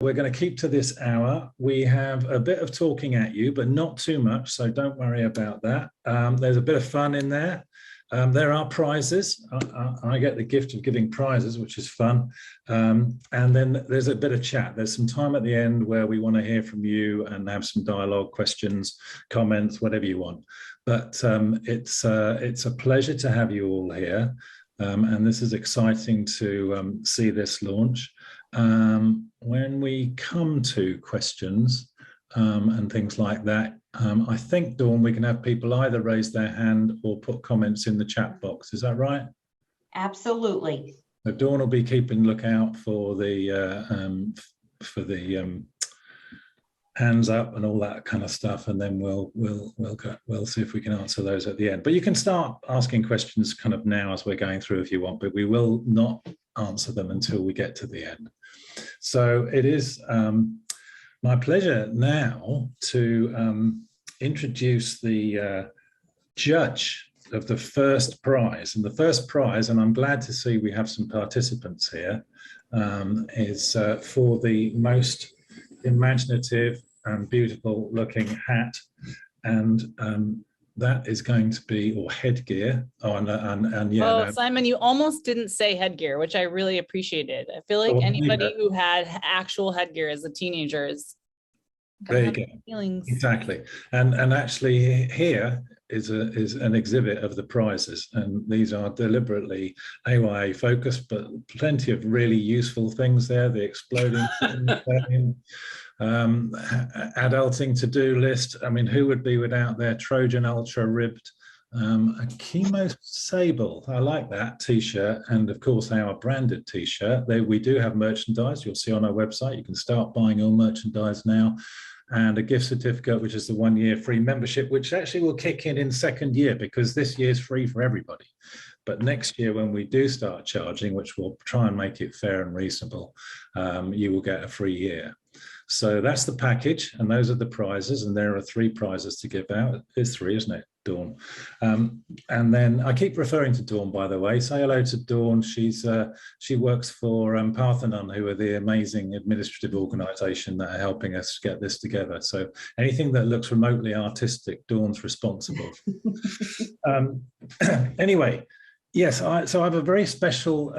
we're going to keep to this hour. We have a bit of talking at you, but not too much, so don't worry about that. There's a bit of fun in there. There are prizes. I get the gift of giving prizes, which is fun. And then there's a bit of chat. There's some time at the end where we want to hear from you and have some dialogue, questions, comments, whatever you want. But it's a pleasure to have you all here. And this is exciting to see this launch. When we come to questions and things like that, I think, Dawn, we can have people either raise their hand or put comments in the chat box. Is that right? Absolutely. So Dawn will be keeping lookout for the hands up and all that kind of stuff, and then we'll see if we can answer those at the end. But you can start asking questions kind of now as we're going through if you want, but we will not answer them until we get to the end. So it is my pleasure now to introduce the judge of the first prize. And the first prize, and I'm glad to see we have some participants here, is for the most imaginative and beautiful looking hat, and that is going to be, or headgear. And yeah. Oh, no. Simon, you almost didn't say headgear, which I really appreciated. I feel like anybody who had actual headgear as a teenager is there you go. Feelings. Exactly. And actually here is an exhibit of the prizes, and these are deliberately AYA focused, but plenty of really useful things there. The exploding adulting to-do list. I mean, who would be without their Trojan Ultra ribbed a chemo sable? I like that t-shirt, and of course our branded t-shirt. We do have merchandise. You'll see on our website. You can start buying your merchandise now. And a gift certificate, which is the 1 year free membership, which actually will kick in second year, because this year's free for everybody. But next year, when we do start charging, which we'll try and make it fair and reasonable, you will get a free year. So that's the package, and those are the prizes, and there are 3 prizes to give out. It's 3, isn't it, Dawn? And then I keep referring to Dawn, by the way. Say hello to Dawn. She works for Parthenon, who are the amazing administrative organisation that are helping us get this together. So anything that looks remotely artistic, Dawn's responsible. Anyway. Yes, so I have a very special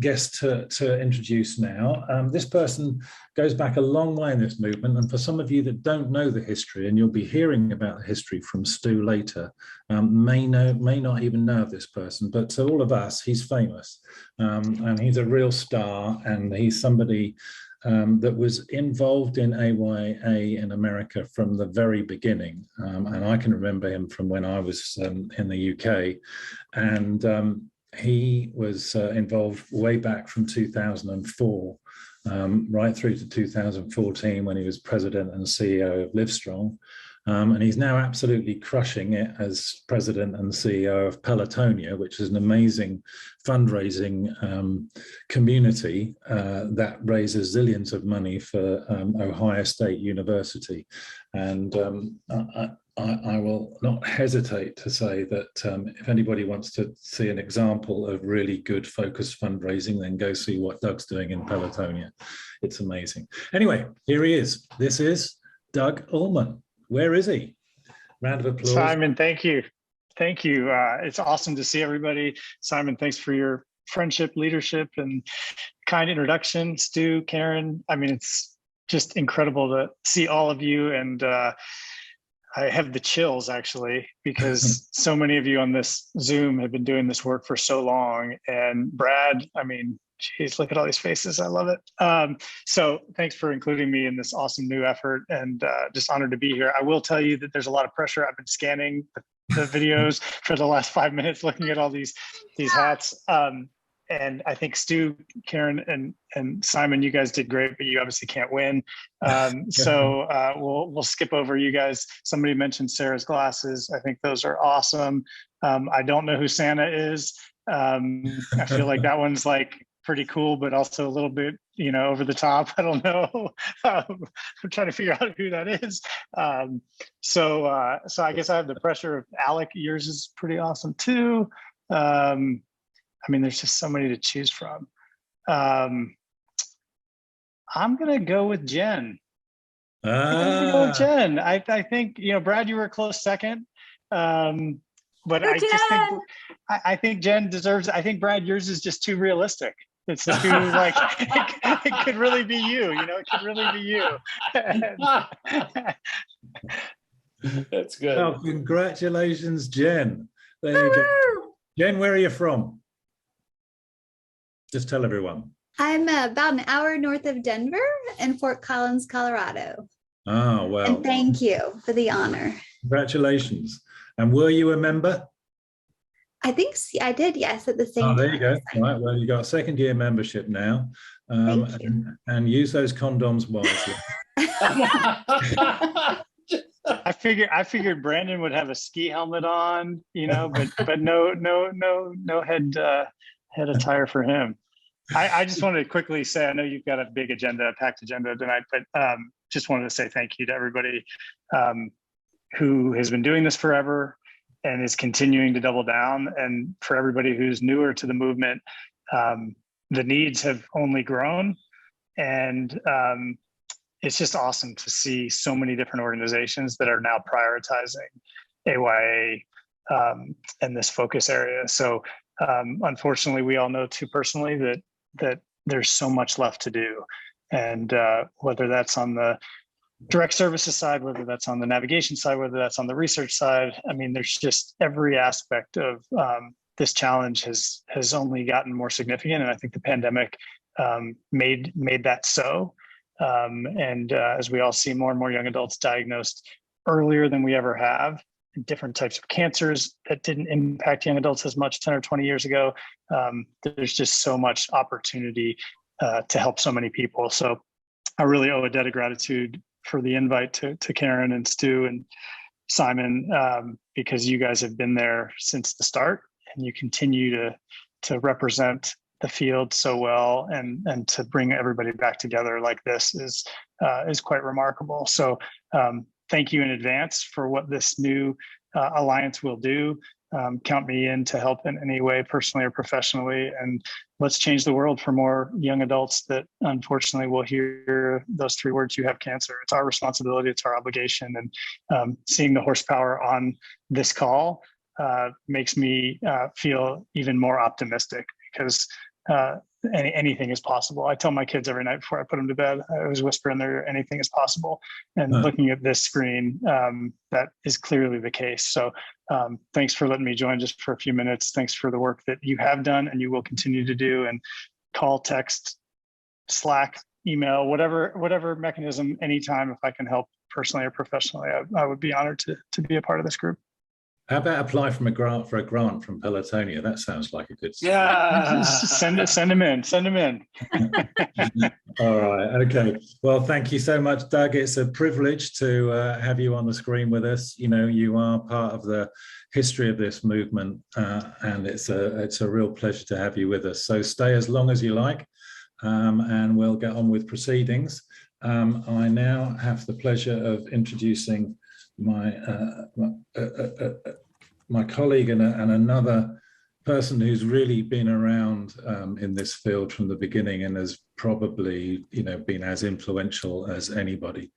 guest to introduce now. This person goes back a long way in this movement, and for some of you that don't know the history, and you'll be hearing about the history from Stu later, may not even know of this person, but to all of us, he's famous, and he's a real star, and he's somebody that was involved in AYA in America from the very beginning. And I can remember him from when I was in the UK. And he was involved way back from 2004, right through to 2014 when he was president and CEO of Livestrong. And he's now absolutely crushing it as president and CEO of Pelotonia, which is an amazing fundraising community that raises zillions of money for Ohio State University. And I will not hesitate to say that if anybody wants to see an example of really good focused fundraising, then go see what Doug's doing in Pelotonia. It's amazing. Anyway, here he is. This is Doug Ullman. Where is he? Round of applause. Simon, thank you. Thank you. It's awesome to see everybody. Simon, thanks for your friendship, leadership, and kind introduction. Stu, Karen, I mean, it's just incredible to see all of you. And I have the chills, actually, because so many of you on this Zoom have been doing this work for so long. And Brad, I mean, geez, look at all these faces. I love it. So thanks for including me in this awesome new effort, and just honored to be here. I will tell you that there's a lot of pressure. I've been scanning the videos for the last 5 minutes, looking at all these hats. And I think Stu, Karen, and Simon, you guys did great, but you obviously can't win. So we'll skip over you guys. Somebody mentioned Sarah's glasses. I think those are awesome. I don't know who Santa is. I feel like that one's like pretty cool, but also a little bit, over the top. I don't know. I'm trying to figure out who that is. So I guess I have the pressure of Alec. Yours is pretty awesome too. I mean, there's just so many to choose from. I'm going to go with Jen. Jen. I think, Brad, you were a close second. But I think Jen deserves, I think, Brad, yours is just too realistic. It's too like, it could really be you, it could really be you. That's good. Well, congratulations, Jen. There you go. Jen, where are you from? Just tell everyone. I'm about an hour north of Denver in Fort Collins, Colorado. Oh, well. And thank you for the honor. Congratulations. And were you a member? I think I did, yes, at the same time. Oh, there you go. Right, well, you got a second-year membership now. And use those condoms wisely. I figured Brandon would have a ski helmet on, but no head attire for him. I just wanted to quickly say, I know you've got a big agenda, a packed agenda tonight, but just wanted to say thank you to everybody who has been doing this forever and is continuing to double down. And for everybody who's newer to the movement, the needs have only grown. And it's just awesome to see so many different organizations that are now prioritizing AYA and this focus area. So unfortunately, we all know too personally that there's so much left to do. And whether that's on the direct services side, whether that's on the navigation side, whether that's on the research side, I mean, there's just every aspect of this challenge has only gotten more significant. And I think the pandemic made that so. As we all see more and more young adults diagnosed earlier than we ever have, different types of cancers that didn't impact young adults as much 10 or 20 years ago. There's just so much opportunity to help so many people. So I really owe a debt of gratitude for the invite to Karen and Stu and Simon, because you guys have been there since the start and you continue to represent the field so well, and to bring everybody back together like this is quite remarkable. So thank you in advance for what this new alliance will do. Count me in to help in any way, personally or professionally, and let's change the world for more young adults that unfortunately will hear those three words, "you have cancer." It's our responsibility, it's our obligation, and seeing the horsepower on this call makes me feel even more optimistic, because anything is possible. I tell my kids every night before I put them to bed, I always whisper in there, anything is possible. And looking at this screen, that is clearly the case. So thanks for letting me join just for a few minutes. Thanks for the work that you have done and you will continue to do. And call, text, Slack, email, whatever mechanism, anytime, if I can help personally or professionally, I would be honored to be a part of this group. How about apply for a grant from Pelotonia? That sounds like a good start. Yeah, send them in. All right. Okay. Well, thank you so much, Doug. It's a privilege to have you on the screen with us. You are part of the history of this movement, and it's a real pleasure to have you with us. So stay as long as you like, and we'll get on with proceedings. I now have the pleasure of introducing my colleague and another person who's really been around in this field from the beginning and has probably been as influential as anybody,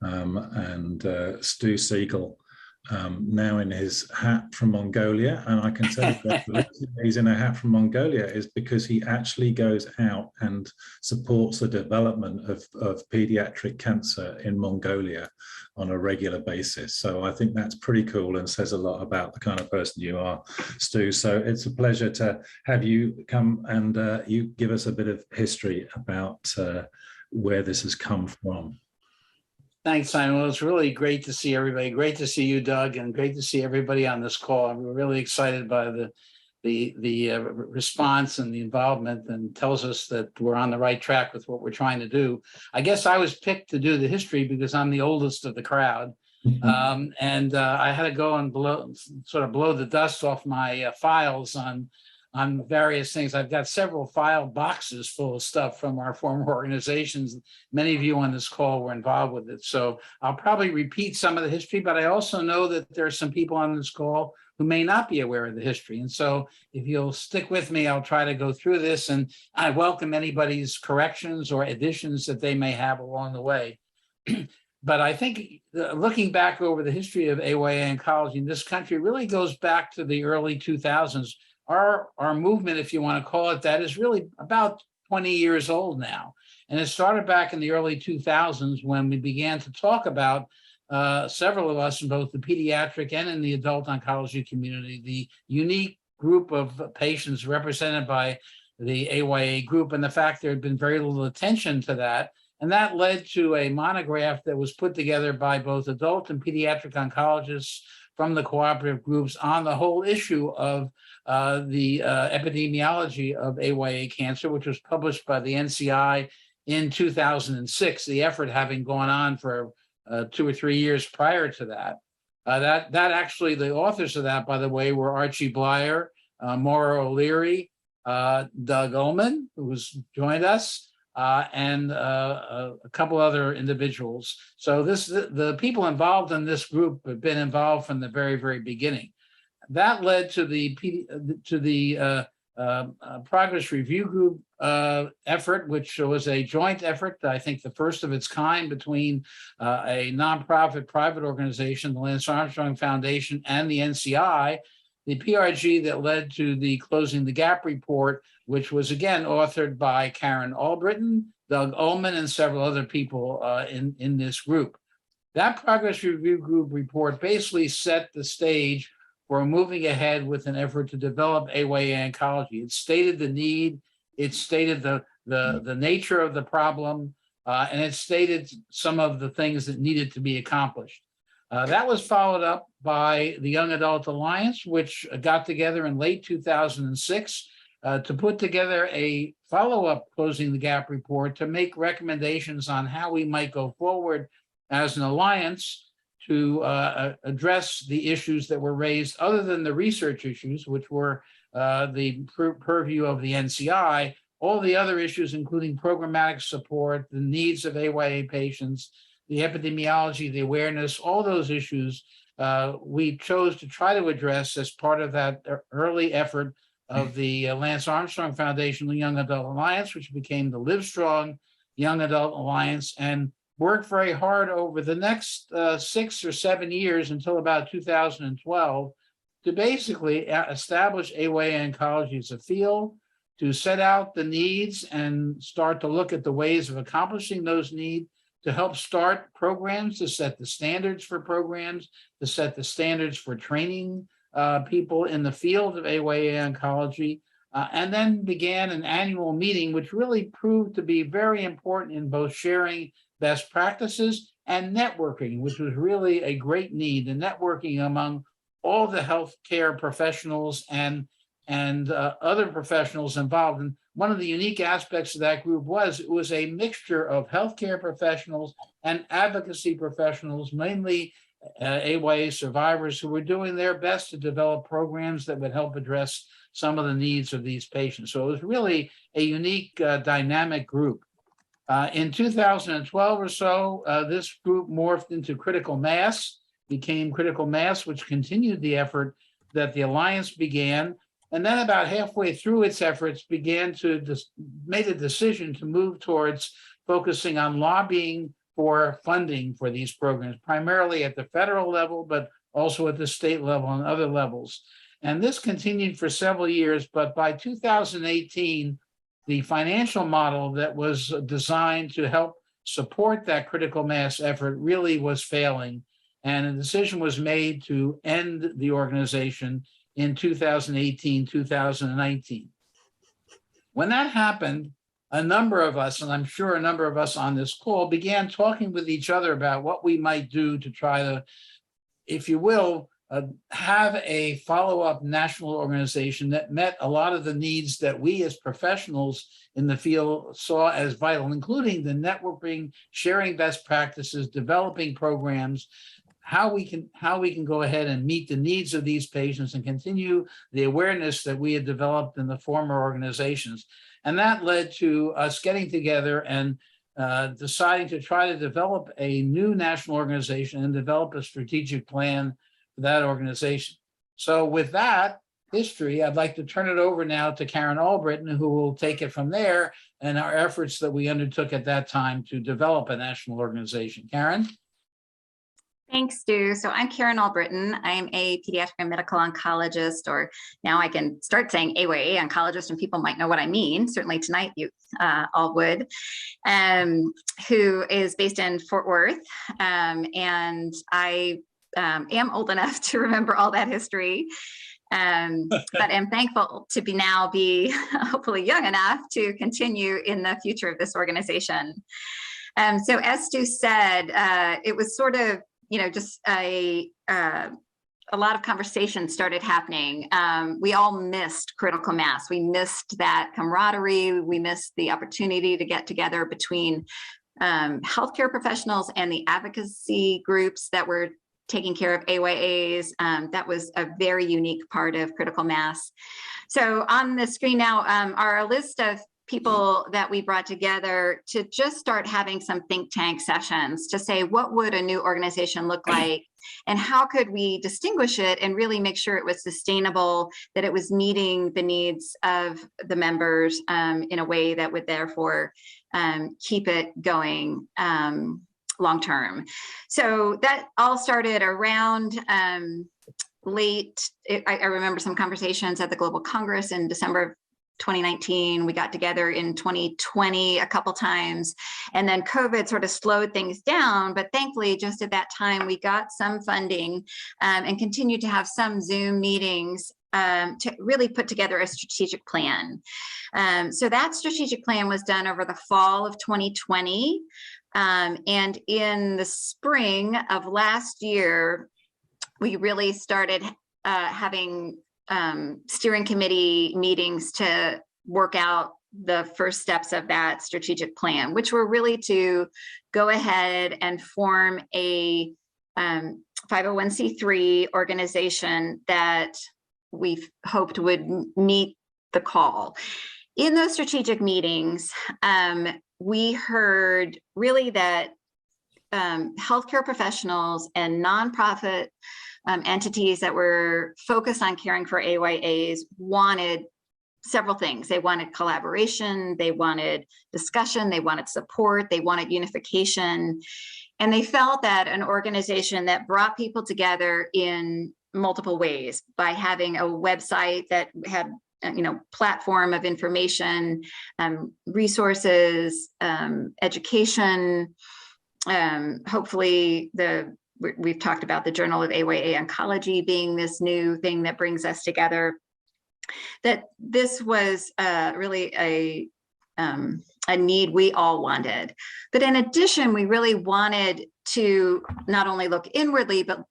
and Stu Siegel, now in his hat from Mongolia. And I can tell you that the reason he's in a hat from Mongolia is because he actually goes out and supports the development of pediatric cancer in Mongolia on a regular basis. So I think that's pretty cool and says a lot about the kind of person you are, Stu. So it's a pleasure to have you come and you give us a bit of history about where this has come from. Thanks, Simon. Well, it's really great to see everybody. Great to see you, Doug, and great to see everybody on this call. We're really excited by the response and the involvement, and tells us that we're on the right track with what we're trying to do. I guess I was picked to do the history because I'm the oldest of the crowd. And I had to go and blow the dust off my files on various things. I've got several file boxes full of stuff from our former organizations. Many of you on this call were involved with it. So I'll probably repeat some of the history, but I also know that there are some people on this call who may not be aware of the history. And so if you'll stick with me, I'll try to go through this, and I welcome anybody's corrections or additions that they may have along the way. But I think looking back over the history of AYA oncology in this country really goes back to the early 2000s. Our movement, if you want to call it that, is really about 20 years old now. And it started back in the early 2000s when we began to talk about, several of us in both the pediatric and in the adult oncology community, the unique group of patients represented by the AYA group, and the fact there had been very little attention to that. And that led to a monograph that was put together by both adult and pediatric oncologists from the cooperative groups on the whole issue of the epidemiology of AYA cancer, which was published by the NCI in 2006, the effort having gone on for 2 or 3 years prior to that. That actually, the authors of that, by the way, were Archie Blyer, Maura O'Leary, Doug Ullman, who's joined us, and a couple other individuals. So the people involved in this group have been involved from the very, very beginning. That led to the Progress Review Group effort, which was a joint effort, I think the first of its kind, between a nonprofit private organization, the Lance Armstrong Foundation, and the NCI. The PRG that led to the Closing the Gap report, which was again authored by Karen Albritton, Doug Ullman, and several other people in this group. That Progress Review Group report basically set the stage for moving ahead with an effort to develop AYA oncology. It stated the need, it stated the nature of the problem, and it stated some of the things that needed to be accomplished. That was followed up by the Young Adult Alliance, which got together in late 2006 to put together a follow-up Closing the Gap report to make recommendations on how we might go forward as an alliance to address the issues that were raised, other than the research issues, which were the purview of the NCI, all the other issues, including programmatic support, the needs of AYA patients, the epidemiology, the awareness, all those issues we chose to try to address as part of that early effort of the Lance Armstrong Foundation, the Young Adult Alliance, which became the Livestrong Young Adult Alliance, and worked very hard over the next 6 or 7 years until about 2012 to basically establish AYA oncology as a field, to set out the needs and start to look at the ways of accomplishing those needs, to help start programs, to set the standards for programs, to set the standards for training people in the field of AYA oncology, and then began an annual meeting, which really proved to be very important in both sharing best practices and networking, which was really a great need, the networking among all the healthcare professionals and other professionals involved. And one of the unique aspects of that group was it was a mixture of healthcare professionals and advocacy professionals, mainly AYA survivors, who were doing their best to develop programs that would help address some of the needs of these patients. So it was really a unique dynamic group. In 2012 or so, this group morphed into Critical Mass, became Critical Mass, which continued the effort that the Alliance began. And then about halfway through its efforts made a decision to move towards focusing on lobbying for funding for these programs, primarily at the federal level, but also at the state level and other levels. And this continued for several years, but by 2018, the financial model that was designed to help support that critical mass effort really was failing. And a decision was made to end the organization in 2018, 2019. When that happened, a number of us, and I'm sure a number of us on this call, began talking with each other about what we might do to try to, if you will, have a follow-up national organization that met a lot of the needs that we as professionals in the field saw as vital, including the networking, sharing best practices, developing programs, how we can go ahead and meet the needs of these patients and continue the awareness that we had developed in the former organizations. And that led to us getting together and deciding to try to develop a new national organization and develop a strategic plan for that organization. So with that history, I'd like to turn it over now to Karen Albritton, who will take it from there and our efforts that we undertook at that time to develop a national organization. Karen? Thanks, Stu. So I'm Karen Albritton. I'm a pediatric and medical oncologist, or now I can start saying AYA oncologist and people might know what I mean. Certainly tonight you all would, who is based in Fort Worth. And I am old enough to remember all that history. But I'm thankful to be hopefully young enough to continue in the future of this organization. So as Stu said, it was sort of, just a lot of conversations started happening. We all missed critical mass. We missed that camaraderie. We missed the opportunity to get together between healthcare professionals and the advocacy groups that were taking care of AYAs. That was a very unique part of critical mass. So on the screen now are a list of people that we brought together to just start having some think tank sessions to say, what would a new organization look like? And how could we distinguish it and really make sure it was sustainable, that it was meeting the needs of the members in a way that would therefore keep it going long-term. So that all started around I remember some conversations at the Global Congress in December of 2019. We got together in 2020 a couple times, and then COVID sort of slowed things down. But thankfully, just at that time, we got some funding and continued to have some Zoom meetings to really put together a strategic plan. So that strategic plan was done over the fall of 2020. And in the spring of last year, we really started having steering committee meetings to work out the first steps of that strategic plan, which were really to go ahead and form a 501c3 organization that we hoped would meet the call. In those strategic meetings, we heard really that healthcare professionals and nonprofit entities that were focused on caring for AYAs wanted several things. They wanted collaboration, they wanted discussion, they wanted support, they wanted unification. And they felt that an organization that brought people together in multiple ways by having a website that had platform of information, resources, education, hopefully we've talked about the Journal of AYA Oncology being this new thing that brings us together, that this was really a need we all wanted. But in addition, we really wanted to not only look inwardly, but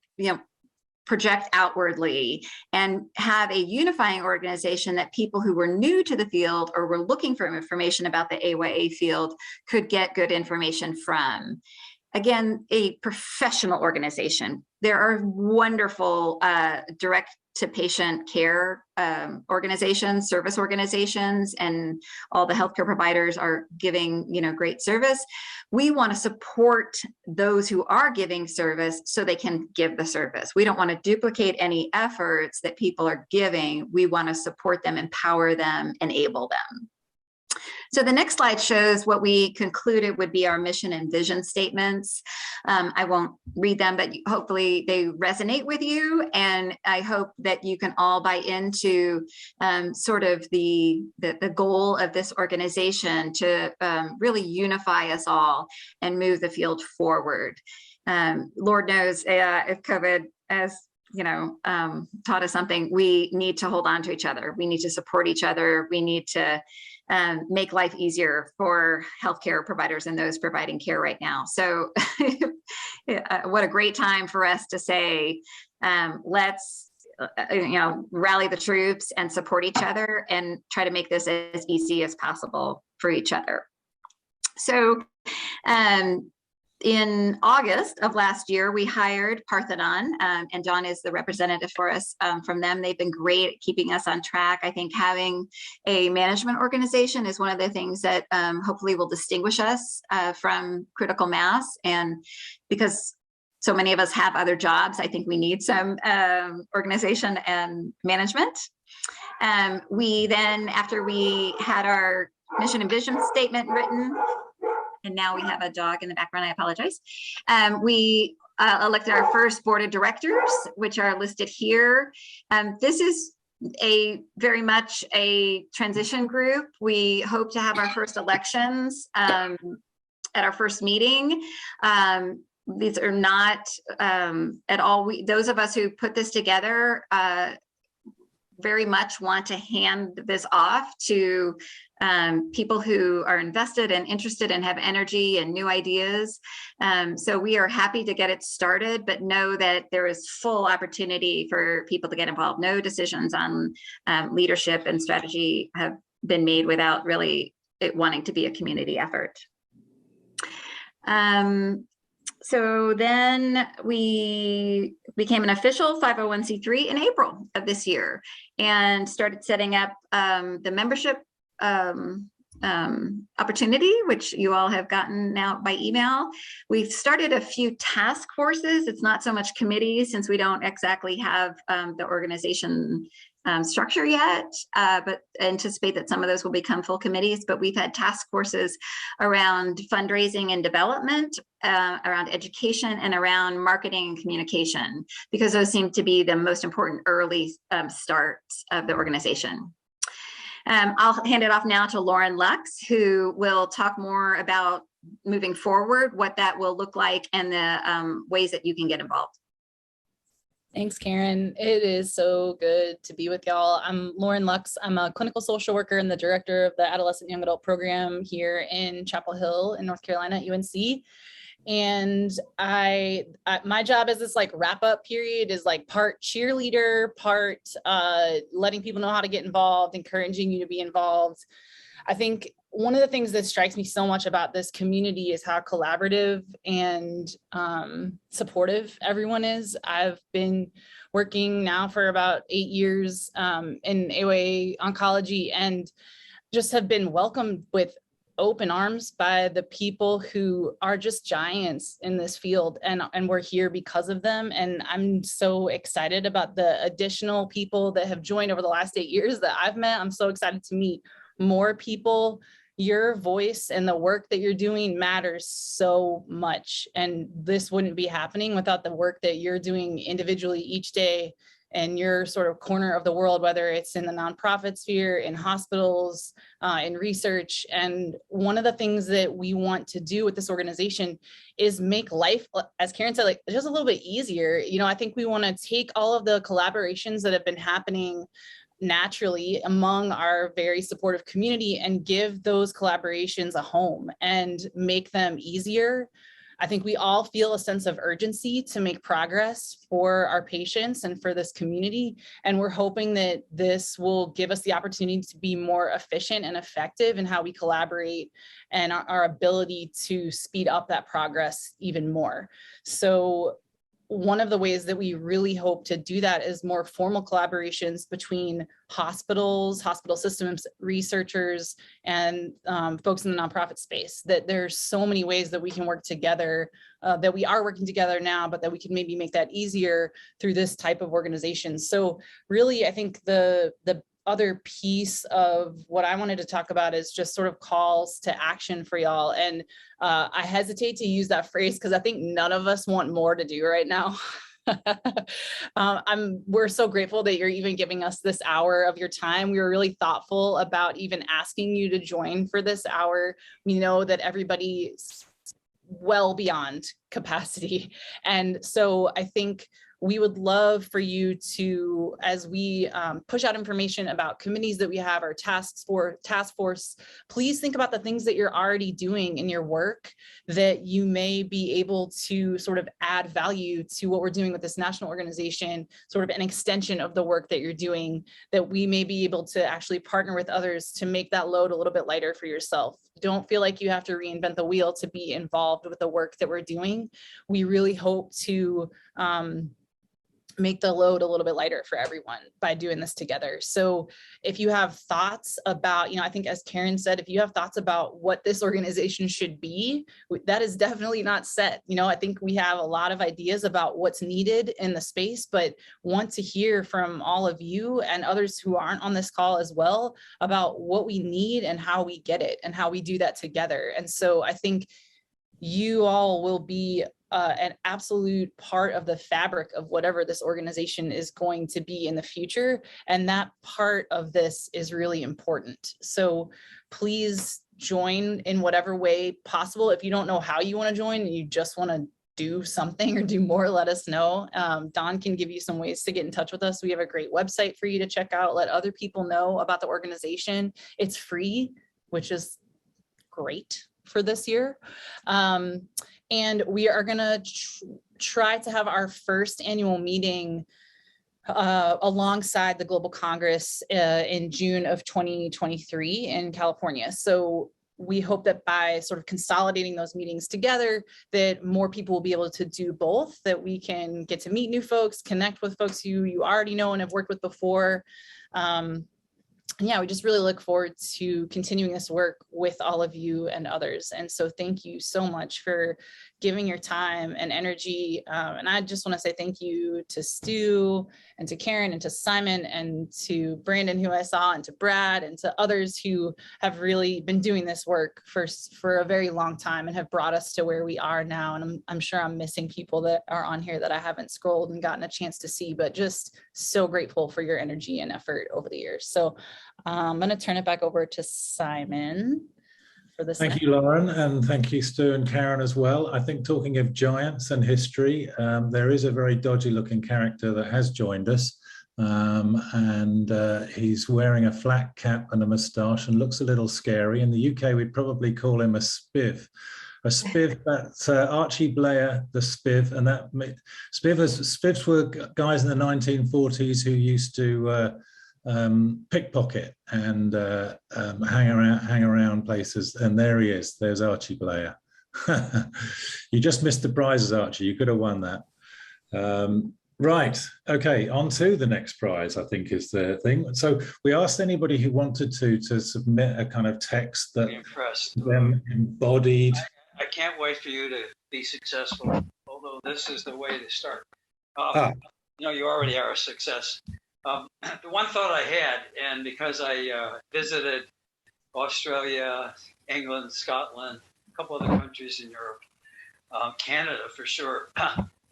project outwardly and have a unifying organization that people who were new to the field or were looking for information about the AYA field could get good information from. Again, a professional organization. There are wonderful direct-to-patient care organizations, service organizations, and all the healthcare providers are giving, great service. We want to support those who are giving service so they can give the service. We don't want to duplicate any efforts that people are giving. We want to support them, empower them, enable them. So the next slide shows what we concluded would be our mission and vision statements. I won't read them, but hopefully they resonate with you. And I hope that you can all buy into sort of the goal of this organization to really unify us all and move the field forward. Lord knows if COVID has taught us something, we need to hold on to each other. We need to support each other. We need to make life easier for healthcare providers and those providing care right now. So what a great time for us to say, let's rally the troops and support each other and try to make this as easy as possible for each other. So in August of last year, we hired Parthenon, and John is the representative for us from them. They've been great at keeping us on track. I think having a management organization is one of the things that hopefully will distinguish us from critical mass. And because so many of us have other jobs. I think we need some organization and management. We then, after we had our mission and vision statement written, and now we have a dog in the background, I apologize. We elected our first board of directors, which are listed here. This is very much a transition group. We hope to have our first elections at our first meeting. These are not at all, those of us who put this together very much want to hand this off to people who are invested and interested and have energy and new ideas. So we are happy to get it started, but know that there is full opportunity for people to get involved. No decisions on leadership and strategy have been made without really it wanting to be a community effort. So then we became an official 501c3 in April of this year and started setting up the membership opportunity, which you all have gotten now by email. We've started a few task forces. It's not so much committees since we don't exactly have the organization structure yet, but anticipate that some of those will become full committees. But we've had task forces around fundraising and development, around education, and around marketing and communication, because those seem to be the most important early starts of the organization. I'll hand it off now to Lauren Lux, who will talk more about moving forward, what that will look like, and the ways that you can get involved. Thanks, Karen. It is so good to be with y'all. I'm Lauren Lux. I'm a clinical social worker and the director of the Adolescent Young Adult program here in Chapel Hill in North Carolina at UNC. And my job is this like wrap up period is like part cheerleader, part letting people know how to get involved, encouraging you to be involved. I think one of the things that strikes me so much about this community is how collaborative and supportive everyone is. I've been working now for about 8 years in AYA oncology and just have been welcomed with open arms by the people who are just giants in this field, and we're here because of them. And I'm so excited about the additional people that have joined over the last 8 years that I've met. I'm so excited to meet more people. Your voice and the work that you're doing matters so much, and this wouldn't be happening without the work that you're doing individually each day in your sort of corner of the world, whether it's in the nonprofit sphere, in hospitals, in research. And one of the things that we want to do with this organization is make life, as Karen said, like just a little bit easier. You know, I think we want to take all of the collaborations that have been happening naturally among our very supportive community and give those collaborations a home and make them easier. I think we all feel a sense of urgency to make progress for our patients and for this community. And we're hoping that this will give us the opportunity to be more efficient and effective in how we collaborate and our ability to speed up that progress even more. So one of the ways that we really hope to do that is more formal collaborations between hospitals, hospital systems, researchers, and folks in the nonprofit space. That there's so many ways that we can work together, that we are working together now, but that we can maybe make that easier through this type of organization. So really, I think the other piece of what I wanted to talk about is just sort of calls to action for y'all. And I hesitate to use that phrase because I think none of us want more to do right now. We're so grateful that you're even giving us this hour of your time. We were really thoughtful about even asking you to join for this hour. We know that everybody's well beyond capacity. And so I think we would love for you to, as we push out information about committees that we have, our task force, please think about the things that you're already doing in your work that you may be able to sort of add value to what we're doing with this national organization, sort of an extension of the work that you're doing, that we may be able to actually partner with others to make that load a little bit lighter for yourself. Don't feel like you have to reinvent the wheel to be involved with the work that we're doing. We really hope to make the load a little bit lighter for everyone by doing this together. So if you have thoughts about, I think as Karen said, if you have thoughts about what this organization should be, that is definitely not set. I think we have a lot of ideas about what's needed in the space, but want to hear from all of you and others who aren't on this call as well about what we need and how we get it and how we do that together. And so I think you all will be an absolute part of the fabric of whatever this organization is going to be in the future. And that part of this is really important. So please join in whatever way possible. If you don't know how you want to join and you just want to do something or do more, let us know. Don can give you some ways to get in touch with us. We have a great website for you to check out. Let other people know about the organization. It's free, which is great for this year. And we are going to try to have our first annual meeting alongside the Global Congress in June of 2023 in California. So we hope that by sort of consolidating those meetings together, that more people will be able to do both, that we can get to meet new folks, connect with folks who you already know and have worked with before. Yeah, we just really look forward to continuing this work with all of you and others. And so thank you so much for giving your time and energy. And I just want to say thank you to Stu and to Karen and to Simon and to Brandon, who I saw, and to Brad and to others who have really been doing this work for a very long time and have brought us to where we are now. And I'm sure I'm missing people that are on here that I haven't scrolled and gotten a chance to see, but just so grateful for your energy and effort over the years. So I'm going to turn it back over to Simon. Thank you, Lauren, and thank you, Stu and Karen as well. I think talking of giants and history, there is a very dodgy looking character that has joined us, and he's wearing a flat cap and a moustache and looks a little scary. In the UK, we'd probably call him a spiv. A spiv, that's Archie Blair, the spiv, and that spivs were guys in the 1940s who used to pickpocket and hang around places, and there he is. There's Archie Blair. You just missed the prizes, Archie. You could have won that. Right. Okay. On to the next prize, I think, is the thing. So we asked anybody who wanted to submit a kind of text that them embodied. I can't wait for you to be successful. Although this is the way to start. You already are a success. The one thought I had, and because I visited Australia, England, Scotland, a couple other countries in Europe, Canada for sure,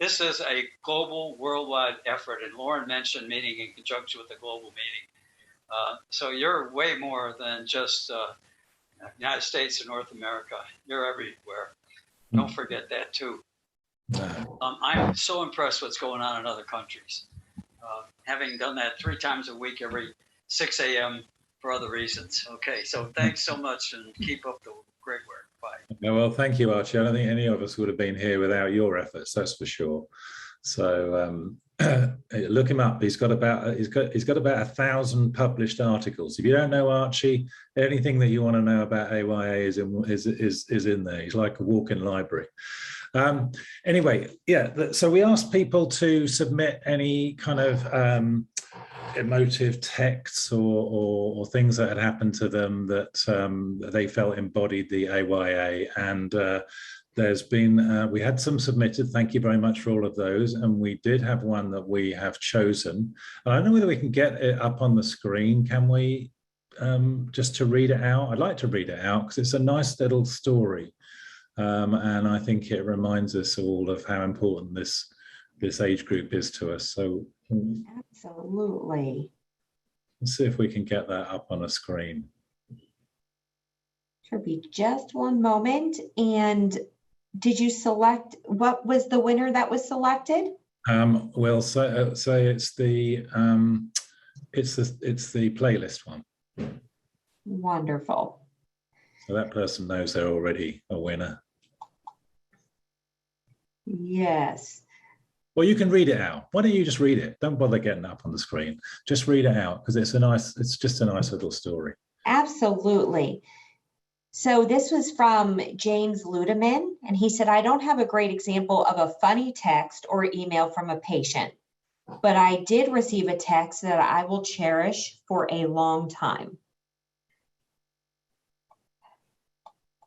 this is a global, worldwide effort. And Lauren mentioned meeting in conjunction with the global meeting. So you're way more than just United States and North America. You're everywhere. Don't forget that too. I'm so impressed what's going on in other countries. Having done that 3 times a week, every 6 a.m. for other reasons. Okay, so thanks so much and keep up the great work. Bye. Well, thank you, Archie. I don't think any of us would have been here without your efforts, that's for sure. So look him up. He's got about 1,000 published articles. If you don't know Archie, anything that you want to know about AYA is in there. He's like a walk-in library. Anyway, yeah, so we asked people to submit any kind of emotive texts or things that had happened to them that they felt embodied the AYA, and there's been we had some submitted. Thank you very much for all of those, and we did have one that we have chosen. I don't know whether we can get it up on the screen. Can we, just to read it out? I'd like to read it out because it's a nice little story. And I think it reminds us all of how important this age group is to us. So absolutely. Let's see if we can get that up on a screen. Should be just one moment. And did you select, what was the winner that was selected? We'll say it's the playlist one. Wonderful. So that person knows they're already a winner. Yes. Well, you can read it out. Why don't you just read it? Don't bother getting up on the screen. Just read it out because it's just a nice little story. Absolutely. So this was from James Ludeman, and he said, I don't have a great example of a funny text or email from a patient. but I did receive a text that I will cherish for a long time.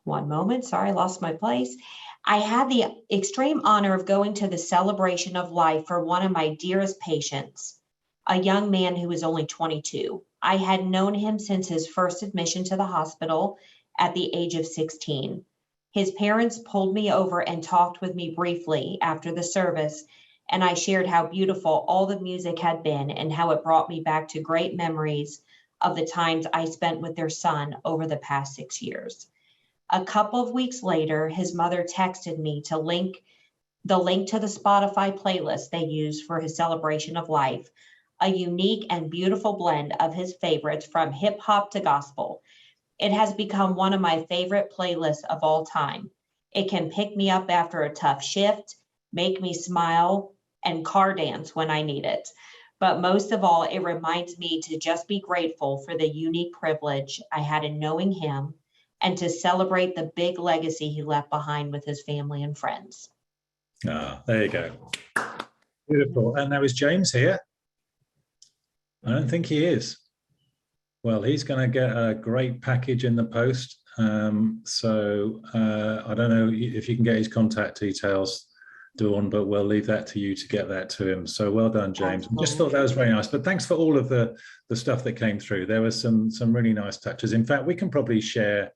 One moment, sorry, I lost my place. I had the extreme honor of going to the celebration of life for one of my dearest patients, a young man who was only 22. I had known him since his first admission to the hospital at the age of 16. His parents pulled me over and talked with me briefly after the service, and I shared how beautiful all the music had been and how it brought me back to great memories of the times I spent with their son over the past 6 years. A couple of weeks later, his mother texted me to link to the Spotify playlist they use for his celebration of life, a unique and beautiful blend of his favorites from hip hop to gospel. It has become one of my favorite playlists of all time. It can pick me up after a tough shift, make me smile, and car dance when I need it. But most of all, it reminds me to just be grateful for the unique privilege I had in knowing him and to celebrate the big legacy he left behind with his family and friends. Ah, there you go. Beautiful. And now is James here? I don't think he is. Well, he's going to get a great package in the post. I don't know if you can get his contact details, Dawn, but we'll leave that to you to get that to him. So well done, James. I just thought that was very nice. But thanks for all of the stuff that came through. There was some really nice touches. In fact, we can probably share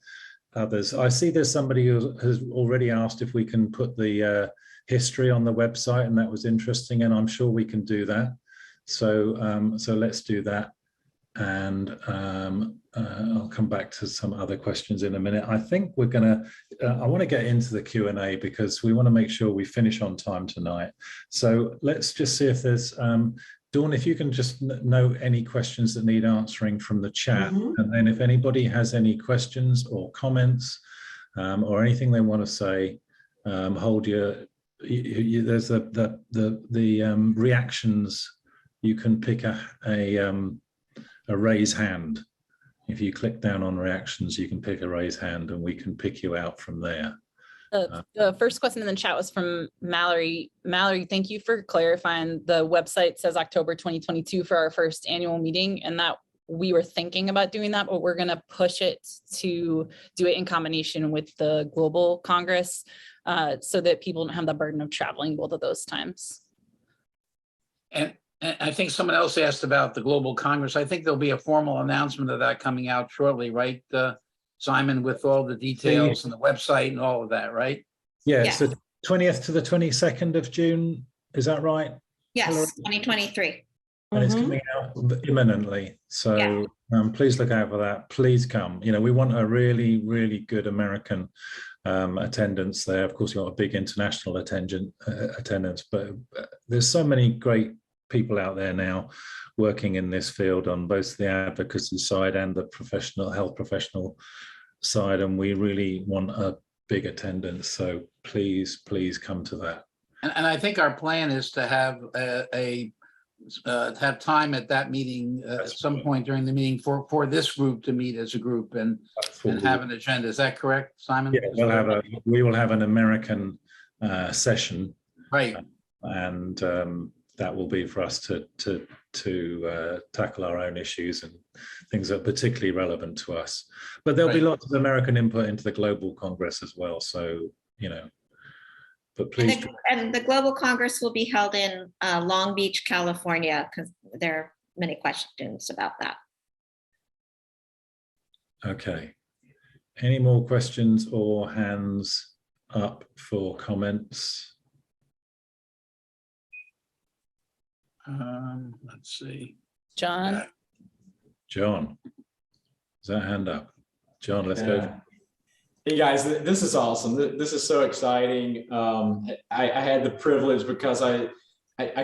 others. I see there's somebody who has already asked if we can put the history on the website, and that was interesting, and I'm sure we can do that. So let's do that. And I'll come back to some other questions in a minute. I think we're going to, I want to get into the Q&A because we want to make sure we finish on time tonight. So let's just see if there's, Dawn, if you can just note any questions that need answering from the chat. And then if anybody has any questions or comments or anything they want to say, hold your, there's the reactions. You can pick a raise hand. If you click down on reactions, you can pick a raise hand and we can pick you out from there. The first question in the chat was from Mallory. Mallory, thank you for clarifying. The website says October 2022 for our first annual meeting, and that we were thinking about doing that, but we're going to push it to do it in combination with the Global Congress so that people don't have the burden of traveling both of those times. And I think someone else asked about the Global Congress. I think there'll be a formal announcement of that coming out shortly, right, Simon, with all the details and the website and all of that, right? Yeah, it's the 20th to the 22nd of June. Is that right? Yes, Hillary? 2023. And it's coming out imminently. So please look out for that. Please come. You know, we want a really, really good American attendance there. Of course, we want a big international attendance, but there's so many great people out there now working in this field on both the advocacy side and the professional health professional side, and we really want a big attendance. So please come to that. And I think our plan is to have have time at that meeting at some point during the meeting for this group to meet as a group and have an agenda. Is that correct, Simon? Yeah, we will have an American session, right? And that will be for us to tackle our own issues and things that are particularly relevant to us. But there'll be lots of American input into the Global Congress as well. So, you know, but please. And the Global Congress will be held in Long Beach, California, because there are many questions about that. Okay. Any more questions or hands up for comments? Let's see. John. John, is that hand up? John, let's go. Hey guys, this is awesome. This is so exciting. I had the privilege because I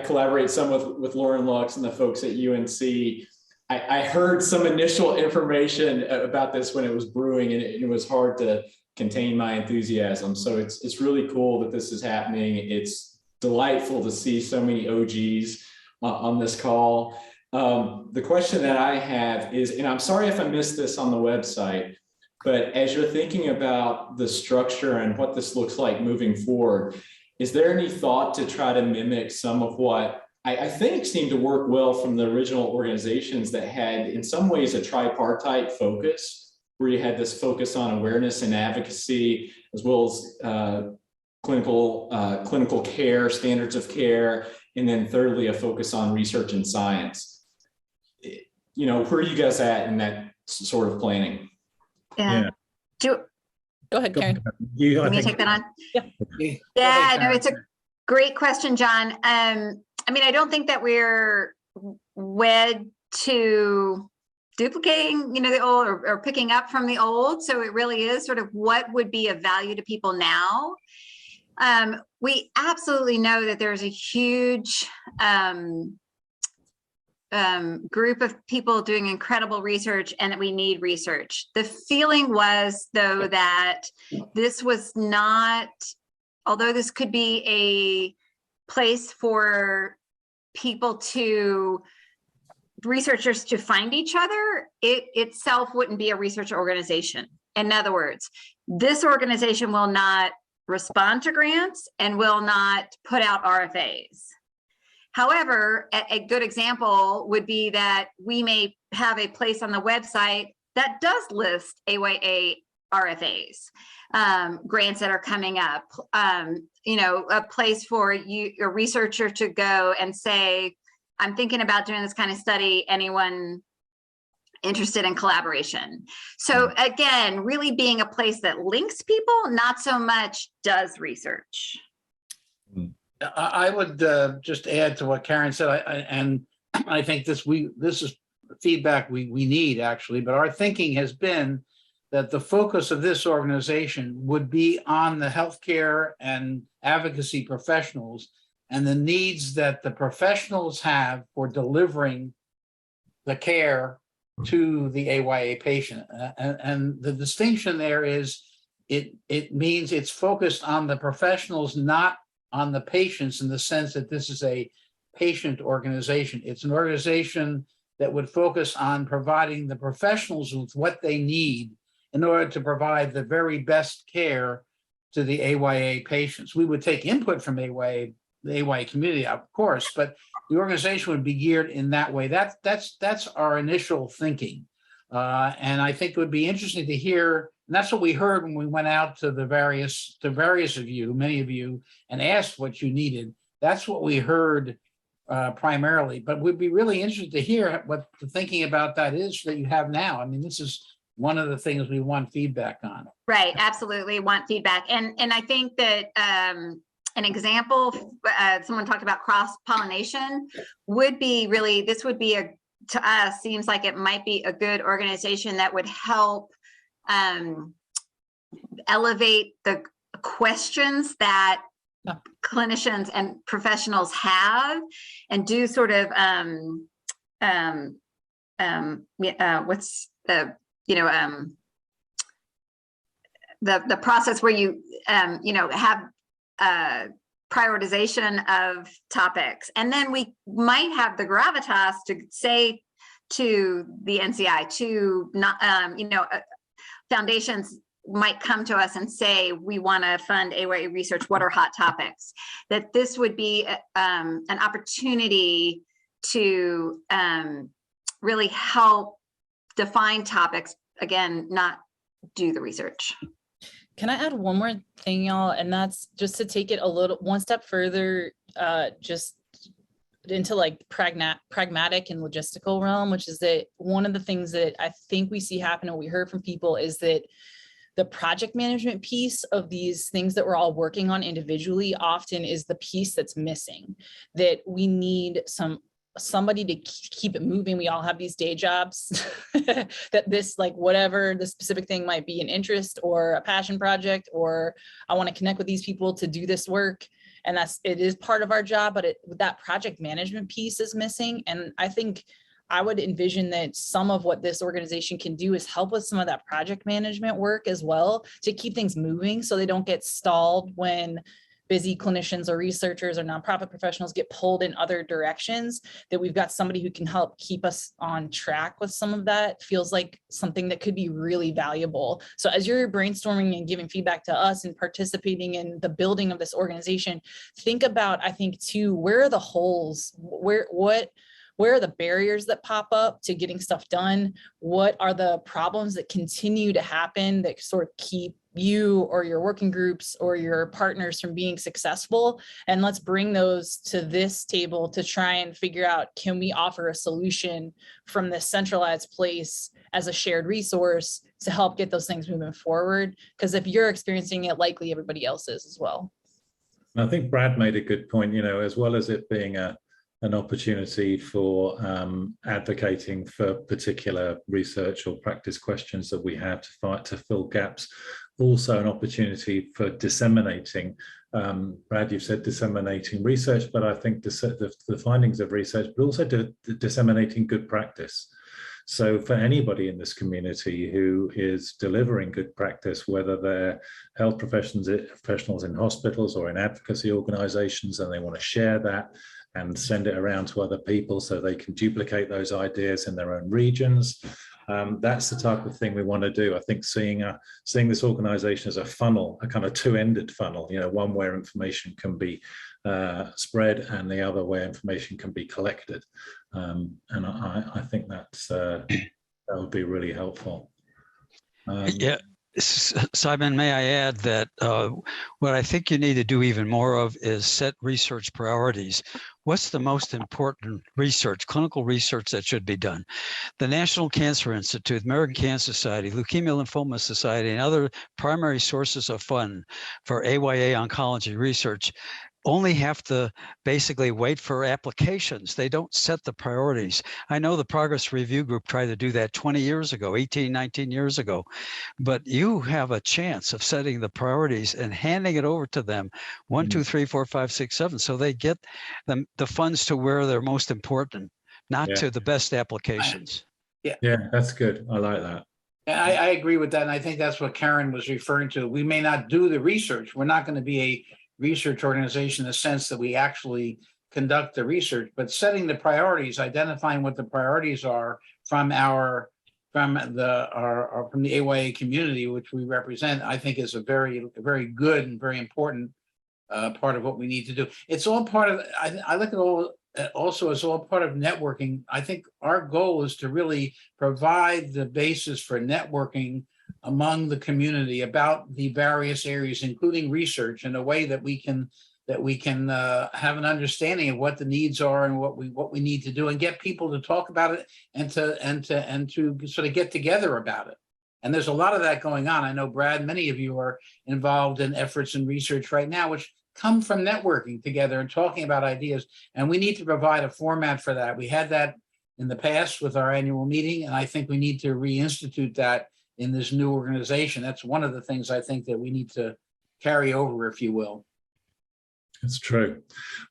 collaborate some with Lauren Lux and the folks at UNC. I heard some initial information about this when it was brewing, and it was hard to contain my enthusiasm. So it's really cool that this is happening. It's delightful to see so many OGs on this call. The question that I have is, and I'm sorry if I missed this on the website, but as you're thinking about the structure and what this looks like moving forward, is there any thought to try to mimic some of what I think seemed to work well from the original organizations that had, in some ways, a tripartite focus, where you had this focus on awareness and advocacy, as well as clinical care, standards of care, and then thirdly, a focus on research and science. You know, where are you guys at in that sort of planning? Yeah. Go ahead, Karen. You, Let me take that on. Yeah. Yeah, no, it's a great question, John. I mean, I don't think that we're wed to duplicating, the old or picking up from the old. So it really is sort of what would be of value to people now. We absolutely know that there's a huge group of people doing incredible research and that we need research. The feeling was, though, that this was not, although this could be a place for researchers to find each other, it itself wouldn't be a research organization. In other words, this organization will not respond to grants and will not put out RFAs. However, a good example would be that we may have a place on the website that does list AYA RFAs, grants that are coming up, a place for a researcher to go and say, I'm thinking about doing this kind of study, anyone interested in collaboration? So again, really being a place that links people, not so much does research. I would just add to what Karen said, and I think this is feedback we need, actually, but our thinking has been that the focus of this organization would be on the healthcare and advocacy professionals and the needs that the professionals have for delivering the care to the AYA patient. And the distinction there is it means it's focused on the professionals, not on the patients, in the sense that this is a patient organization. It's an organization that would focus on providing the professionals with what they need in order to provide the very best care to the AYA patients. We would take input from the AYA community, of course, but the organization would be geared in that way. That's our initial thinking. And I think it would be interesting to hear, and that's what we heard when we went out to the various of you, many of you, and asked what you needed. That's what we heard primarily, but we'd be really interested to hear what the thinking about that is that you have now. I mean, this is one of the things we want feedback on. Right, absolutely want feedback. And I think that an example, someone talked about cross-pollination, would be really, this would be to us, seems like it might be a good organization that would help elevate the questions that clinicians and professionals have, and do sort of what's the process where you have prioritization of topics, and then we might have the gravitas to say to the NCI, to not foundations might come to us and say, we want to fund AYA research, what are hot topics? That this would be an opportunity to really help define topics, again, not do the research. Can I add one more thing, y'all? And that's just to take it one step further, just into like pragmatic and logistical realm, which is that one of the things that I think we see happen, and we heard from people, is that the project management piece of these things that we're all working on individually often is the piece that's missing, that we need somebody to keep it moving. We all have these day jobs that this, like, whatever the specific thing might be, an interest or a passion project, or I want to connect with these people to do this work. And it is part of our job, but that project management piece is missing. And I think I would envision that some of what this organization can do is help with some of that project management work as well, to keep things moving so they don't get stalled when busy clinicians or researchers or nonprofit professionals get pulled in other directions, that we've got somebody who can help keep us on track with some of that feels like something that could be really valuable. So as you're brainstorming and giving feedback to us and participating in the building of this organization, think about, I think too, where are the holes? Where are the barriers that pop up to getting stuff done? What are the problems that continue to happen that sort of keep you or your working groups or your partners from being successful? And let's bring those to this table to try and figure out, can we offer a solution from this centralized place as a shared resource to help get those things moving forward? Because if you're experiencing it, likely everybody else is as well. I think Brad made a good point, as well as it being an opportunity for advocating for particular research or practice questions that we have to fill gaps. Also an opportunity for disseminating. Brad, you've said disseminating research, but I think the findings of research, but also disseminating good practice. So for anybody in this community who is delivering good practice, whether they're health professionals in hospitals or in advocacy organizations, and they want to share that and send it around to other people so they can duplicate those ideas in their own regions. That's the type of thing we want to do. I think seeing this organization as a funnel, a kind of two-ended funnel, one where information can be spread and the other where information can be collected. And I think that would be really helpful. Yeah. Simon, may I add that what I think you need to do even more of is set research priorities. What's the most important research, clinical research that should be done? The National Cancer Institute, American Cancer Society, Leukemia Lymphoma Society, and other primary sources of fund for AYA oncology research only have to basically wait for applications. They don't set the priorities. I know the Progress Review Group tried to do that 20 years ago, 18, 19 years ago, but you have a chance of setting the priorities and handing it over to them, 1, 2, 3, 4, 5, 6, 7, so they get the funds to where they're most important, not to the best applications. Yeah, that's good. I like that. I agree with that. And I think that's what Karen was referring to. We may not do the research. We're not going to be a research organization in the sense that we actually conduct the research, but setting the priorities, identifying what the priorities are from the AYA community, which we represent, I think is a very good and very important part of what we need to do. It's all part of, I look at all also as all part of networking. I think our goal is to really provide the basis for networking among the community about the various areas, including research, in a way that we can have an understanding of what the needs are and what we need to do, and get people to talk about it and to sort of get together about it. And there's a lot of that going on. I know, Brad, many of you are involved in efforts in research right now, which come from networking together and talking about ideas. And we need to provide a format for that. We had that in the past with our annual meeting, and I think we need to reinstitute that in this new organization. That's one of the things I think that we need to carry over, if you will. That's true.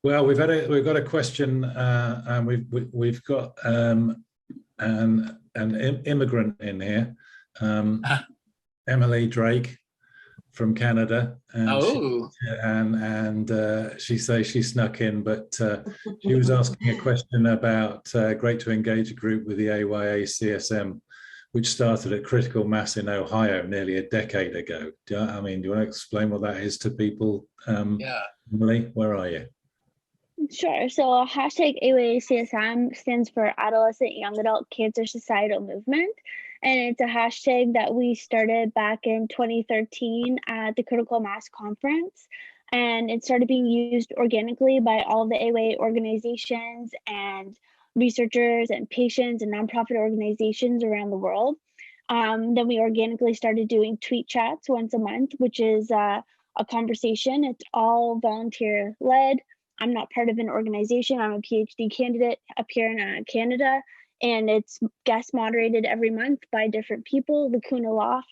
Well, we've got a question, and we've got an immigrant in here, Emily Drake from Canada, and she says she snuck in, but she was asking a question about great to engage a group with the AYA CSM, which started at critical mass in Ohio nearly a decade ago. Do you want to explain what that is to people? Emily, where are you? Sure. So hashtag AYACSM stands for Adolescent Young Adult Cancer Societal Movement. And it's a hashtag that we started back in 2013 at the Critical Mass Conference. And it started being used organically by all the AYA organizations and researchers and patients and nonprofit organizations around the world. Then we organically started doing tweet chats once a month, which is a conversation. It's all volunteer led. I'm not part of an organization. I'm a PhD candidate up here in Canada, and it's guest moderated every month by different people. Lacuna Loft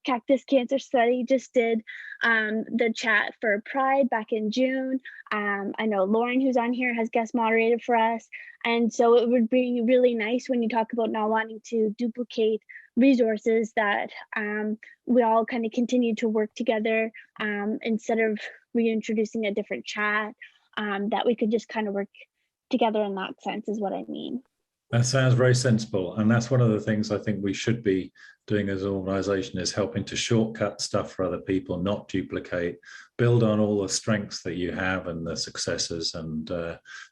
Cactus Cancer Study just did the chat for Pride back in June. I know Lauren, who's on here, has guest moderated for us. And so it would be really nice when you talk about not wanting to duplicate resources that we all kind of continue to work together instead of reintroducing a different chat, that we could just kind of work together in that sense is what I mean. That sounds very sensible. And that's one of the things I think we should be doing as an organization, is helping to shortcut stuff for other people, not duplicate, build on all the strengths that you have and the successes. And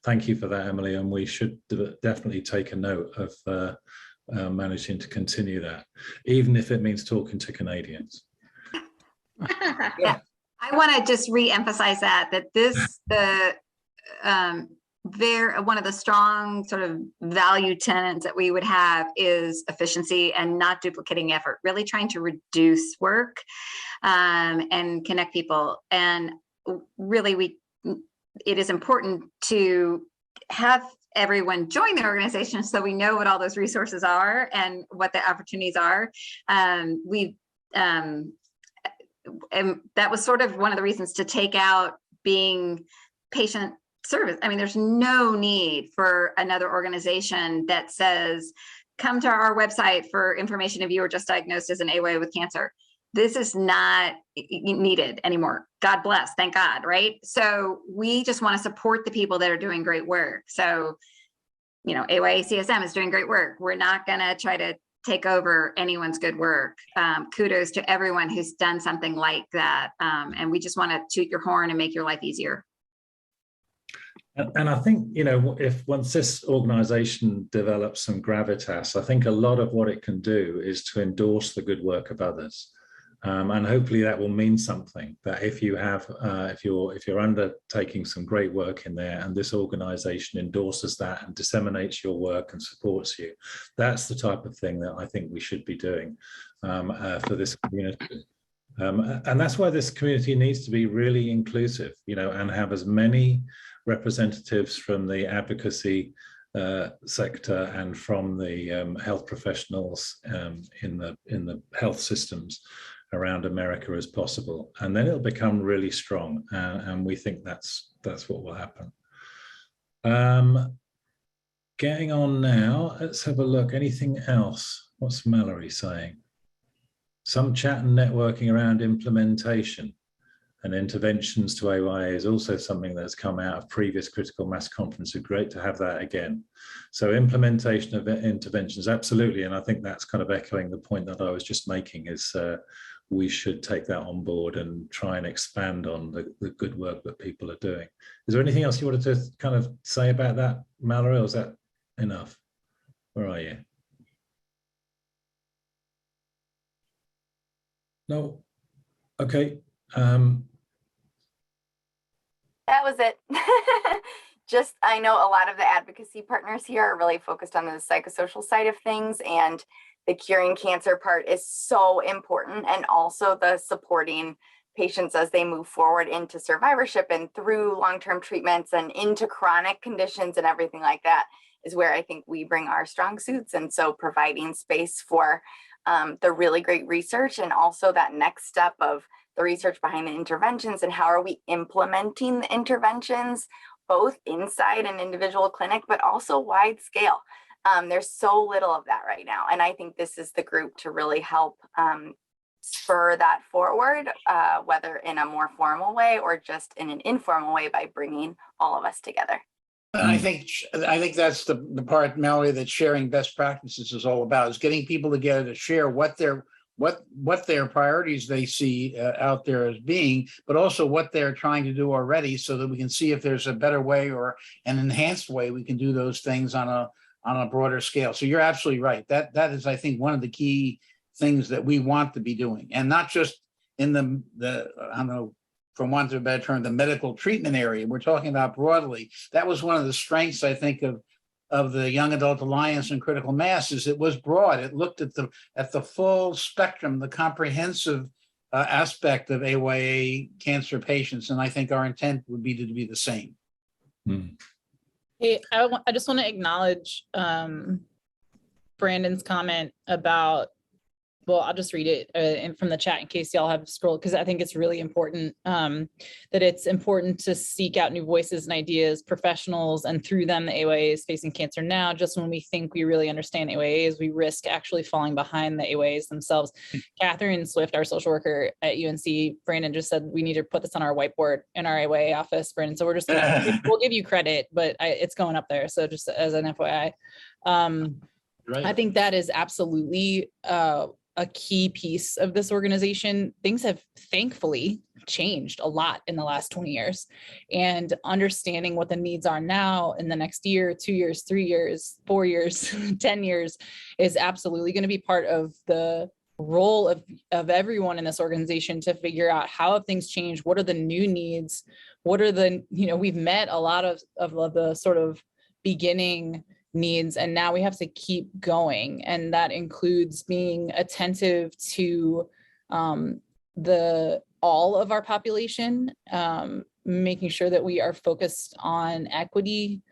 thank you for that, Emily. And we should definitely take a note of managing to continue that, even if it means talking to Canadians. Yeah. I want to just re-emphasize that this, one of the strong sort of value tenets that we would have is efficiency and not duplicating effort, really trying to reduce work and connect people. And really, it is important to have everyone join the organization so we know what all those resources are and what the opportunities are. And that was sort of one of the reasons to take out being patient service. I mean, there's no need for another organization that says, come to our website for information if you were just diagnosed as an AYA with cancer. This is not needed anymore. God bless, thank God, right? So we just want to support the people that are doing great work. So, you know, AYA-CSM is doing great work. We're not going to try to take over anyone's good work. Kudos to everyone who's done something like that. And we just want to toot your horn and make your life easier. And I think, you know, if once this organization develops some gravitas, I think a lot of what it can do is to endorse the good work of others. And hopefully that will mean something, that if you have, if you're undertaking some great work in there and this organization endorses that and disseminates your work and supports you, that's the type of thing that I think we should be doing for this community. And that's why this community needs to be really inclusive, you know, and have as many representatives from the advocacy sector and from the health professionals in the health systems around America as possible, and then it'll become really strong. And we think that's what will happen. Getting on now, let's have a look. Anything else? What's Mallory saying? Some chat and networking around implementation and interventions to AYA is also something that's come out of previous critical mass conferences. Great to have that again. So implementation of interventions, absolutely. And I think that's kind of echoing the point that I was just making, is we should take that on board and try and expand on the good work that people are doing. Is there anything else you wanted to kind of say about that, Mallory, or is that enough? Where are you? No? Okay. That was it. Just, I know a lot of the advocacy partners here are really focused on the psychosocial side of things, and the curing cancer part is so important, and also the supporting patients as they move forward into survivorship and through long-term treatments and into chronic conditions and everything like that is where I think we bring our strong suits. And so providing space for the really great research, and also that next step of the research behind the interventions and how are we implementing the interventions both inside an individual clinic but also wide scale. There's so little of that right now, and I think this is the group to really help spur that forward, whether in a more formal way or just in an informal way by bringing all of us together. And I think that's the part, Mallory, that sharing best practices is all about, is getting people together to share what their priorities they see out there as being, but also what they're trying to do already, so that we can see if there's a better way or an enhanced way we can do those things on a broader scale. So you're absolutely right. That is, I think, one of the key things that we want to be doing, and not just in the I don't know, from want of a better term, the medical treatment area. We're talking about broadly. That was one of the strengths, I think, of the Young Adult Alliance and Critical Mass, is it was broad. It looked at the full spectrum, the comprehensive aspect of AYA cancer patients, and I think our intent would be to be the same. Hey, I just want to acknowledge Brandon's comment about well, I'll just read it and from the chat in case y'all have scrolled, because I think it's really important that it's important to seek out new voices and ideas, professionals, and through them, the AYAs facing cancer now. Just when we think we really understand AYAs, we risk actually falling behind the AYAs themselves. Catherine Swift, our social worker at UNC, Brandon just said we need to put this on our whiteboard in our AYA office, Brandon. So we're just gonna, we'll give you credit, but it's going up there. So just as an FYI. Right. I think that is absolutely a key piece of this organization. Things have thankfully changed a lot in the last 20 years, and understanding what the needs are now in the next year, 2 years, 3 years, 4 years, 10 years is absolutely going to be part of the role of everyone in this organization to figure out how have things changed, what are the new needs, what are the, we've met a lot of the sort of beginning needs, and now we have to keep going, and that includes being attentive to all of our population, making sure that we are focused on equity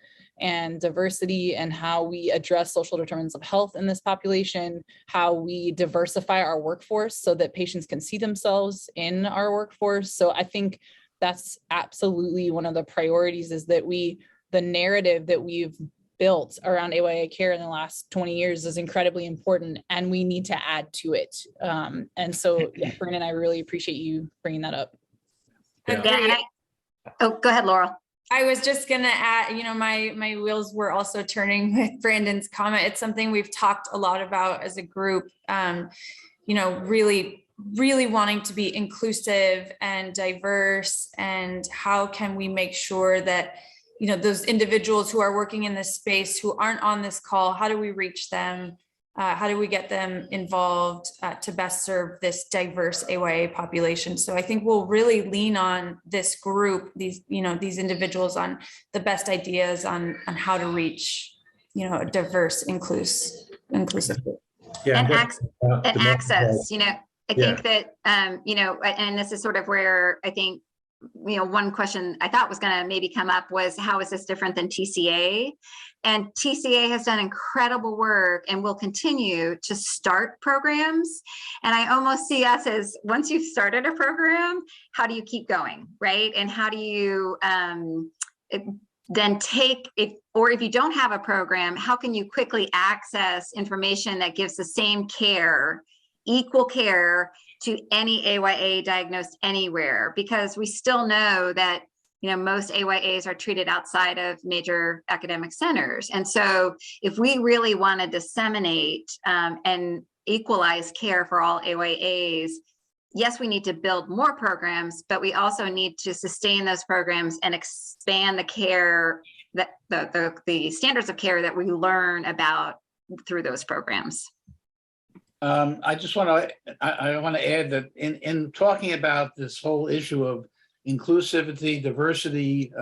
and diversity and how we address social determinants of health in this population, how we diversify our workforce so that patients can see themselves in our workforce. So I think that's absolutely one of the priorities, is that the narrative that we've built around AYA care in the last 20 years is incredibly important, and we need to add to it. And so, yeah, Brandon, I really appreciate you bringing that up. Yeah. Oh, go ahead, Laurel. I was just going to add, my wheels were also turning with Brandon's comment. It's something we've talked a lot about as a group, really wanting to be inclusive and diverse, and how can we make sure that those individuals who are working in this space who aren't on this call, how do we reach them? How do we get them involved to best serve this diverse AYA population? So I think we'll really lean on this group, these individuals, on the best ideas on how to reach, a diverse, inclusive group. Yeah, and access, I think that, and this is sort of where I think, one question I thought was going to maybe come up was, how is this different than TCA? And TCA has done incredible work and will continue to start programs. And I almost see us as, once you've started a program, how do you keep going, right? And how do you then take it, or if you don't have a program, how can you quickly access information that gives the same care, equal care, to any AYA diagnosed anywhere? Because we still know that, most AYAs are treated outside of major academic centers. And so if we really want to disseminate and equalize care for all AYAs, yes, we need to build more programs, but we also need to sustain those programs and expand the care, that the standards of care that we learn about through those programs. I just want to add that in talking about this whole issue of inclusivity, diversity,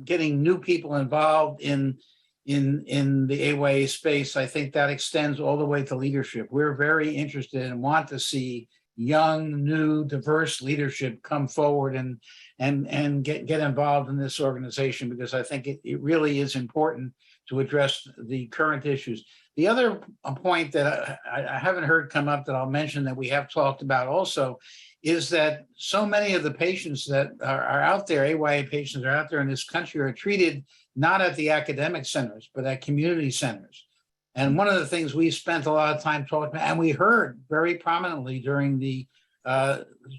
getting new people involved in the AYA space, I think that extends all the way to leadership. We're very interested and want to see young, new, diverse leadership come forward and get involved in this organization, because I think it really is important to address the current issues. The other point that I haven't heard come up that I'll mention that we have talked about also is that so many of the patients that are out there, AYA patients are out there in this country, are treated not at the academic centers, but at community centers. And one of the things we spent a lot of time talking about, and we heard very prominently during the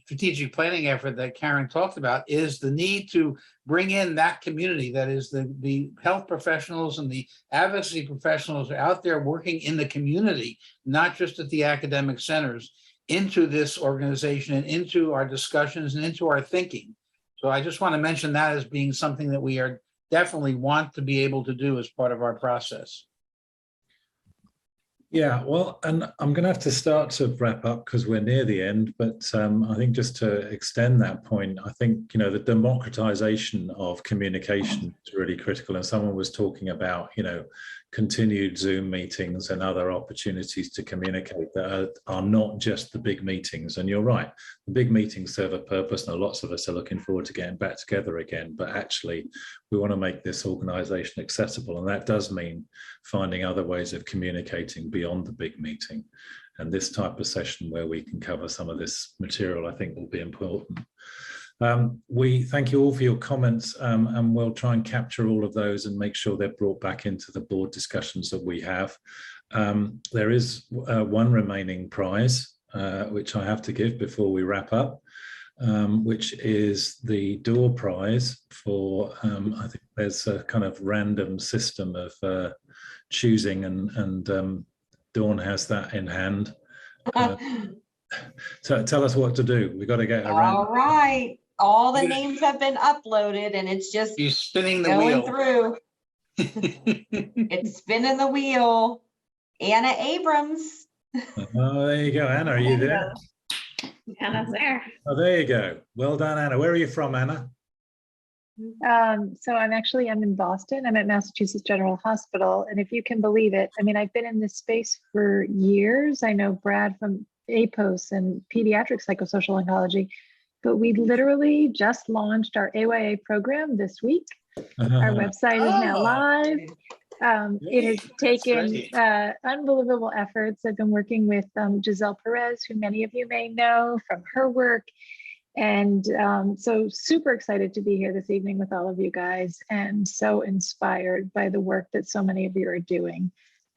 strategic planning effort that Karen talked about, is the need to bring in that community, that is the health professionals and the advocacy professionals are out there working in the community, not just at the academic centers, into this organization and into our discussions and into our thinking. So I just want to mention that as being something that we are definitely want to be able to do as part of our process. Yeah, well, and I'm going to have to start to wrap up because we're near the end, but I think just to extend that point, I think, the democratization of communication is really critical. And someone was talking about, continued Zoom meetings and other opportunities to communicate that are not just the big meetings. And you're right, the big meetings serve a purpose, and lots of us are looking forward to getting back together again. But actually, we want to make this organization accessible, and that does mean finding other ways of communicating beyond the big meeting. And this type of session where we can cover some of this material, I think, will be important. We thank you all for your comments, and we'll try and capture all of those and make sure they're brought back into the board discussions that we have. There is one remaining prize, which I have to give before we wrap up, which is the door prize for, I think there's a kind of random system of choosing, and Dawn has that in hand. So tell us what to do. We've got to get around. All right. All the names have been uploaded, and it's just You're spinning the going wheel. through. It's spinning the wheel. Anna Abrams. Oh, there you go. Anna, are you there? Anna's there. Oh, there you go. Well done, Anna. Where are you from, Anna? So I'm in Boston. I'm at Massachusetts General Hospital. And if you can believe it, I mean, I've been in this space for years. I know Brad from APOS and pediatric psychosocial oncology, but we literally just launched our AYA program this week. Our website is now live. It has taken unbelievable efforts. I've been working with Giselle Perez, who many of you may know from her work. And so super excited to be here this evening with all of you guys, and so inspired by the work that so many of you are doing.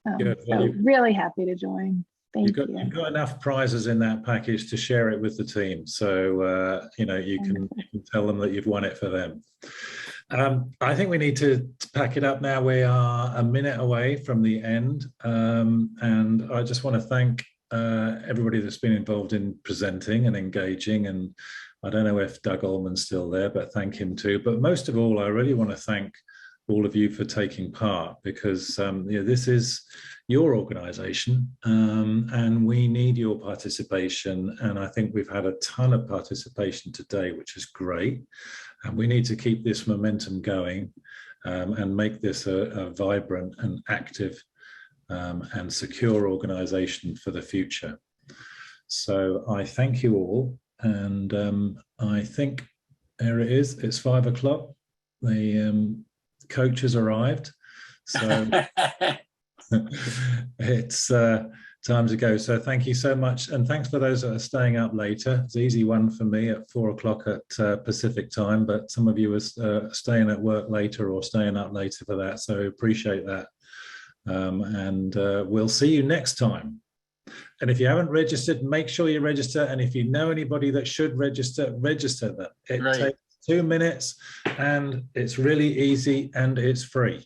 So really happy to join. Thank you. You've got enough prizes in that package to share it with the team. So, you know, you can tell them that you've won it for them. I think we need to pack it up now. We are a minute away from the end. And I just want to thank everybody that's been involved in presenting and engaging. And I don't know if Doug Ullman's still there, but thank him too. But most of all, I really want to thank all of you for taking part, because you know, this is your organization, and we need your participation. And I think we've had a ton of participation today, which is great. And we need to keep this momentum going, and make this a vibrant and active and secure organization for the future. So I thank you all. And I think there it is. It's 5 o'clock. The coach has arrived. So it's time to go. So thank you so much. And thanks for those that are staying up later. It's an easy one for me at 4 o'clock at Pacific time, but some of you are staying at work later or staying up later for that. So appreciate that. And we'll see you next time. And if you haven't registered, make sure you register. And if you know anybody that should register, register them. It takes 2 minutes, and it's really easy, and it's free.